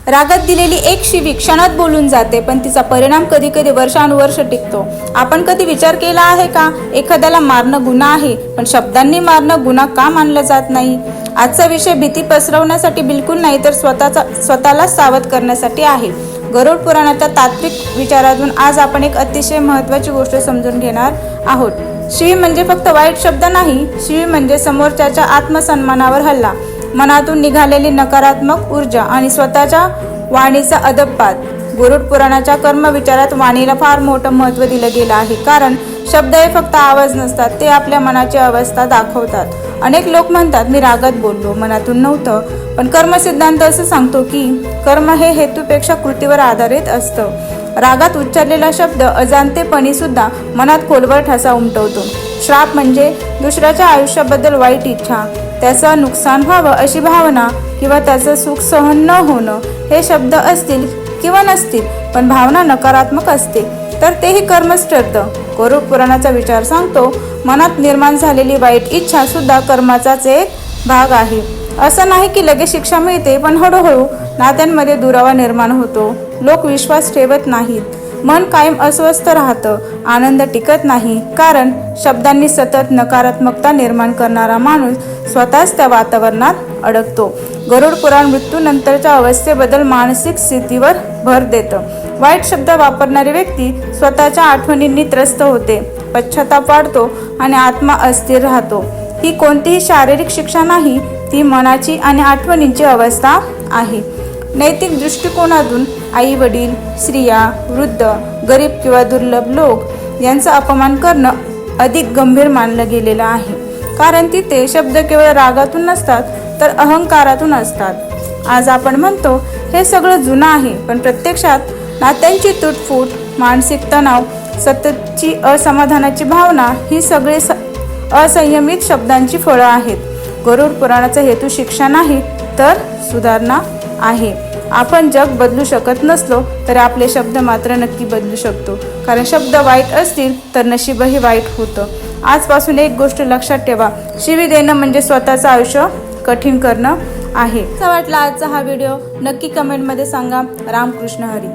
रागात दिलेली एक शिवी क्षणात बोलून जाते, पण तिचा परिणाम कधी कधी वर्षानुवर्ष टिकतो. आपण कधी विचार केला आहे का, एखाद्याला मारणं गुन्हा आहे, पण शब्दांनी मारणं गुन्हा का मानलं जात नाही? आजचा विषय भीती पसरवण्यासाठी बिलकुल नाही, तर स्वतःला सावध करण्यासाठी आहे. गरुड पुराणाच्या तात्विक विचारातून आज आपण एक अतिशय महत्त्वाची गोष्ट समजून घेणार आहोत. शिवी म्हणजे फक्त वाईट शब्द नाही. शिवी म्हणजे समोरच्याच्या आत्मसन्मानावर हल्ला, मनातून निघालेली नकारात्मक ऊर्जा आणि स्वतःच्या वाणीचा अदबपात. गरुड पुराणाच्या कर्मविचारात वाणीला फार मोठं महत्त्व दिलं गेलं आहे, कारण शब्द हे फक्त आवाज नसतात, ते आपल्या मनाची अवस्था दाखवतात. अनेक लोक म्हणतात, मी रागात बोललो, मनातून नव्हतं. पण कर्मसिद्धांत असं सांगतो की कर्म हे हेतूपेक्षा कृतीवर आधारित असतं. रागात उच्चारलेला शब्द अजाणतेपणी सुद्धा मनात खोलवर ठसा उमटवतो. श्राप म्हणजे दुसऱ्याच्या आयुष्याबद्दल वाईट इच्छा, त्याचं नुकसान व्हावं अशी भावना, किंवा त्याचं सुख सहन न होणं. हे शब्द असतील किंवा नसतील, पण भावना नकारात्मक असते तर तेही कर्मच ठरतं. गरुड पुराणाचा विचार सांगतो, मनात निर्माण झालेली वाईट इच्छा सुद्धा कर्माचाच एक भाग आहे. असं नाही की लगेच शिक्षा मिळते, पण हळूहळू नात्यांमध्ये दुरावा निर्माण होतो. लोक विश्वास ठेवत नाहीत, मन कायम अस्वस्थ राहतं, आनंद टिकत नाही, कारण शब्दांनी सतत नकारात्मकता निर्माण करणारा माणूस स्वतःच त्या वातावरणात अडकतो. गरुड पुराण मृत्यूनंतरच्या अवस्थेबद्दल मानसिक स्थितीवर भर देतं. वाईट शब्द वापरणारी व्यक्ती स्वतःच्या आठवणींनी त्रस्त होते, पश्चाताप वाढतो आणि आत्मा अस्थिर राहतो. ही कोणतीही शारीरिक शिक्षा नाही, ती मनाची आणि आठवणींची अवस्था आहे. नैतिक दृष्टिकोनातून आई वडील, स्त्रिया, वृद्ध, गरीब किंवा दुर्लभ लोक यांचा अपमान करणं अधिक गंभीर मानलं गेलेलं आहे, कारण तिथे शब्द केवळ रागातून नसतात, तर अहंकारातून असतात. आज आपण म्हणतो हे सगळं जुनं आहे, पण प्रत्यक्षात नात्यांची तुटफूट, मानसिक तणाव, सततची असमाधानाची भावना ही सगळी असंयमित शब्दांची फळं आहेत. गरुड पुराणाचा हेतू शिक्षा नाही, तर सुधारणा आहे. आपण जग बदलू शकत नसलो तरी आपले शब्द मात्र नक्की बदलू शकतो, कारण शब्द वाईट असतील तर नशीबही वाईट होतं. आजपासून एक गोष्ट लक्षात ठेवा, शिवी देणं म्हणजे स्वतःचं आयुष्य कठीण करणं आहे. कसा वाटला आजचा हा व्हिडिओ नक्की कमेंटमध्ये सांगा. रामकृष्ण हरी.